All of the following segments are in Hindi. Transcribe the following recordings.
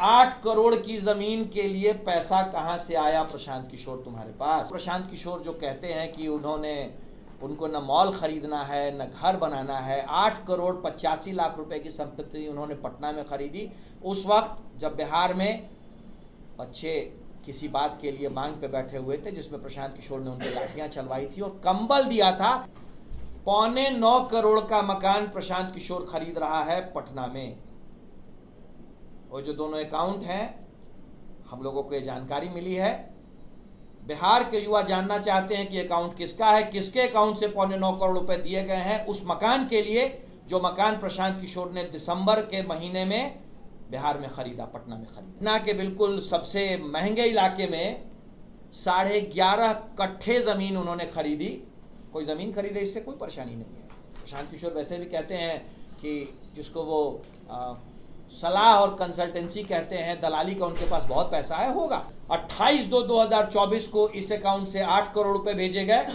8.5 करोड़ की जमीन के लिए पैसा कहां से आया प्रशांत किशोर तुम्हारे पास? प्रशांत किशोर जो कहते हैं कि उनको न मॉल खरीदना है न घर बनाना है, 8.85 करोड़ रुपए की संपत्ति उन्होंने पटना में खरीदी उस वक्त जब बिहार में बच्चे किसी बात के लिए मांग पे बैठे हुए थे, जिसमें प्रशांत किशोर ने उनकी लाठियां चलवाई थी और कंबल दिया था। 8.25 करोड़ का मकान प्रशांत किशोर खरीद रहा है पटना में। और जो दोनों अकाउंट हैं, हम लोगों को ये जानकारी मिली है। बिहार के युवा जानना चाहते हैं कि अकाउंट किसका है, किसके अकाउंट से 8.25 करोड़ रुपए दिए गए हैं उस मकान के लिए जो मकान प्रशांत किशोर ने दिसंबर के महीने में बिहार में खरीदा, पटना में खरीदा। पटना के बिल्कुल सबसे महंगे इलाके में 11.5 कट्ठे जमीन उन्होंने खरीदी। कोई जमीन खरीदे इससे कोई परेशानी नहीं है। प्रशांत किशोर वैसे भी कहते हैं कि जिसको वो सलाह और कंसल्टेंसी कहते हैं, दलाली का उनके पास बहुत पैसा है, होगा। 28/2/2024 को इस अकाउंट से 8 करोड़ रुपए भेजे गए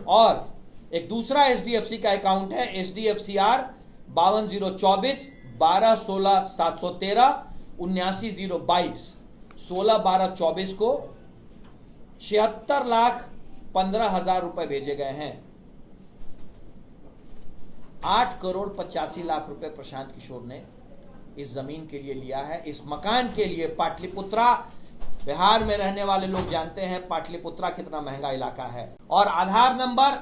और एक दूसरा एचडीएफसी का अकाउंट है HDFCR 52/024 12/16/713 79/022 16/12/24 को 76,15,000 रुपए भेजे गए हैं। 8.85 करोड़ रुपए प्रशांत किशोर ने इस जमीन के लिए लिया है, इस मकान के लिए। पाटलिपुत्रा, बिहार में रहने वाले लोग जानते हैं पाटलिपुत्रा कितना महंगा इलाका है। और आधार नंबर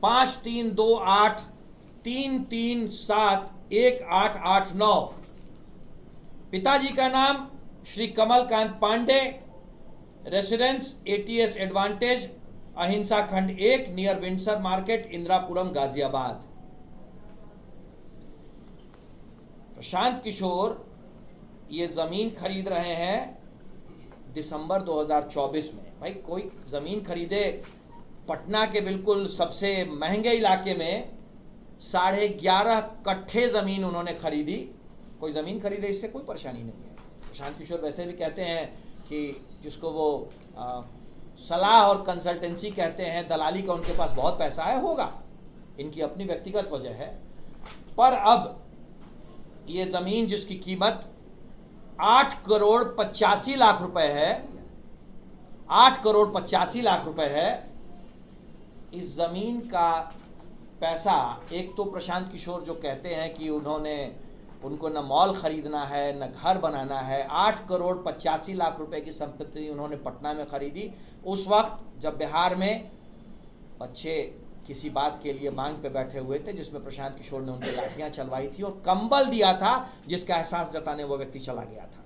532833718889। पिताजी का नाम Shri Kamalkant Pandey, residence ATS Advantage, Ahinsa Khand 1 near Windsor Market, Indirapuram, Ghaziabad. Prashant Kishor ये जमीन खरीद रहे हैं दिसंबर 2024 में। भाई कोई जमीन खरीदे पटना के बिल्कुल सबसे महंगे इलाके में 11.5 कट्ठे जमीन उन्होंने खरीदी। कोई जमीन खरीदे इससे कोई परेशानी नहीं है। प्रशांत किशोर वैसे भी कहते हैं कि जिसको वो सलाह और कंसल्टेंसी कहते हैं, दलाली का उनके पास बहुत पैसा है, होगा। इनकी अपनी व्यक्तिगत वजह है। पर अब ये जमीन जिसकी कीमत 8.85 करोड़ रुपए है, 8.85 करोड़ रुपए है, इस जमीन का पैसा एक तो प्रशांत किशोर जो कहते हैं कि उनको न मॉल खरीदना है न घर बनाना है, 8.85 करोड़ रुपए की संपत्ति उन्होंने पटना में खरीदी उस वक्त जब बिहार में बच्चे किसी बात के लिए मांग पे बैठे हुए थे, जिसमें प्रशांत किशोर ने उनकी लाठियां चलवाई थी और कंबल दिया था, जिसका एहसास जताने वो व्यक्ति चला गया था।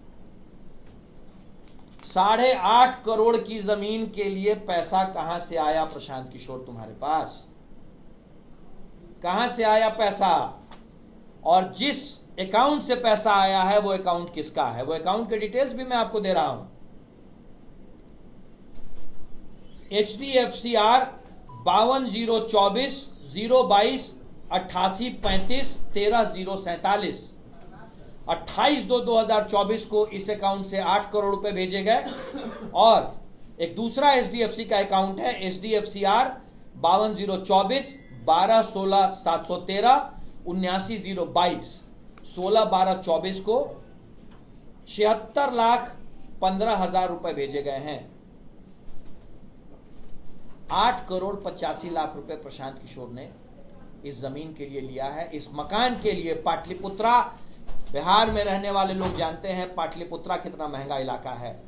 8.5 करोड़ की जमीन के लिए पैसा कहां से आया प्रशांत किशोर तुम्हारे पास? कहां से आया पैसा? और जिस अकाउंट से पैसा आया है वो अकाउंट किसका है? वो अकाउंट के डिटेल्स भी मैं आपको दे रहा हूं। HDFCR 52/024 022 8835 13/047 28/2/2024 को इस अकाउंट से 8 करोड़ रुपए भेजे गए और एक दूसरा HDFC का अकाउंट है HDFCR 52/024 12/16/713 79/022 16/12/24 को 76,15,000 रुपए भेजे गए हैं। 8.85 करोड़ रुपए प्रशांत किशोर ने इस जमीन के लिए लिया है, इस मकान के लिए। पाटलिपुत्रा, बिहार में रहने वाले लोग जानते हैं पाटलिपुत्रा कितना महंगा इलाका है।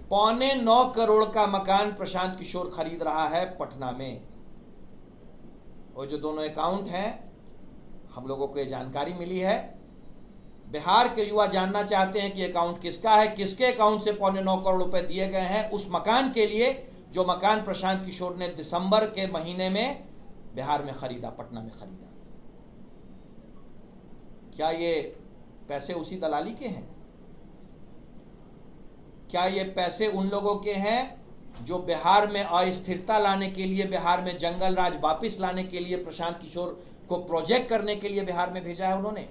8.25 करोड़ का मकान प्रशांत किशोर खरीद रहा है पटना में। और जो दोनों अकाउंट हैं, हम लोगों को ये जानकारी मिली है। बिहार के युवा जानना चाहते हैं कि अकाउंट किसका है, किसके अकाउंट से 8.25 करोड़ रुपए दिए गए हैं उस मकान के लिए जो मकान प्रशांत किशोर ने दिसंबर के महीने में बिहार में खरीदा, पटना में खरीदा। क्या ये पैसे उसी दलाली के हैं? क्या ये पैसे उन लोगों के हैं जो बिहार में अस्थिरता लाने के लिए, बिहार में जंगल राज वापिस लाने के लिए, प्रशांत किशोर को प्रोजेक्ट करने के लिए बिहार में भेजा है उन्होंने?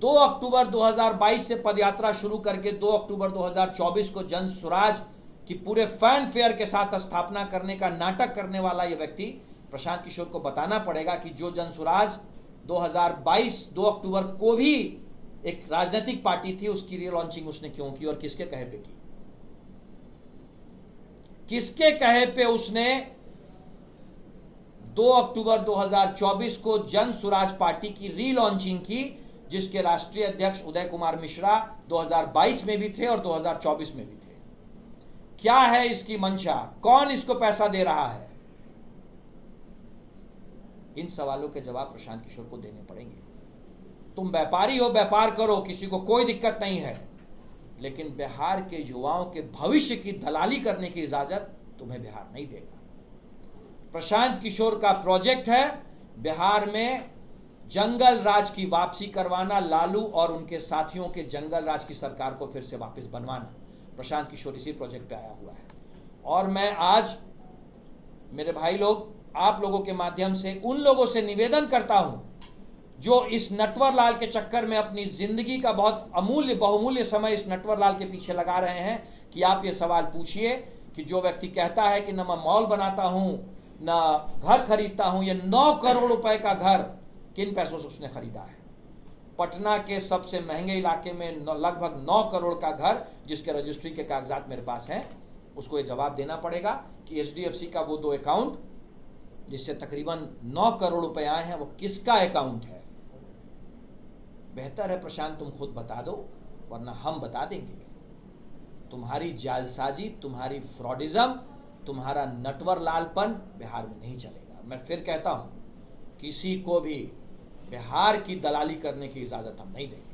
2 अक्टूबर 2022 से पदयात्रा शुरू करके 2 अक्टूबर 2024 को जन स्वराज की पूरे फैन फेयर के साथ स्थापना करने का नाटक करने वाला यह व्यक्ति प्रशांत किशोर को बताना पड़ेगा कि जो जन स्वराज 2022 2 अक्टूबर को भी एक राजनीतिक पार्टी थी, उसकी रीलॉन्चिंग उसने क्यों की और किसके कहे पे की? किसके कहे पे उसने 2 अक्टूबर 2024 को जन स्वराज पार्टी की रीलॉन्चिंग की, जिसके राष्ट्रीय अध्यक्ष उदय कुमार मिश्रा 2022 में भी थे और 2024 में भी थे? क्या है इसकी मंशा? कौन इसको पैसा दे रहा है? इन सवालों के जवाब प्रशांत किशोर को देने पड़ेंगे। तुम व्यापारी हो, व्यापार करो, किसी को कोई दिक्कत नहीं है, लेकिन बिहार के युवाओं के भविष्य की दलाली करने की इजाजत तुम्हें बिहार नहीं देगा। प्रशांत किशोर का प्रोजेक्ट है बिहार में जंगल राज की वापसी करवाना, लालू और उनके साथियों के जंगल राज की सरकार को फिर से वापस बनवाना। प्रशांत किशोर इसी प्रोजेक्ट पे आया हुआ है। और मैं आज मेरे भाई लोग, आप लोगों के माध्यम से उन लोगों से निवेदन करता हूं जो इस नटवर लाल के चक्कर में अपनी जिंदगी का बहुत अमूल्य बहुमूल्य समय इस नटवर लाल के पीछे लगा रहे हैं, कि आप ये सवाल पूछिए कि जो व्यक्ति कहता है कि न मैं मॉल बनाता हूं न घर खरीदता हूं, ये 9 करोड़ रुपए का घर किन पैसों से उसने खरीदा है? पटना के सबसे महंगे इलाके में लगभग 9 करोड़ का घर, जिसके रजिस्ट्री के कागजात मेरे पास हैं, उसको ये जवाब देना पड़ेगा कि HDFC का वो 2 अकाउंट जिससे तकरीबन 9 करोड़ रुपए आए हैं, वो किसका अकाउंट है? बेहतर है प्रशांत तुम खुद बता दो, वरना हम बता देंगे। तुम्हारी जालसाजी, तुम्हारी फ्रॉडिज्म, तुम्हारा नटवर लालपन बिहार में नहीं चलेगा। मैं फिर कहता हूं, किसी को भी बिहार की दलाली करने की इजाजत हम नहीं देंगे।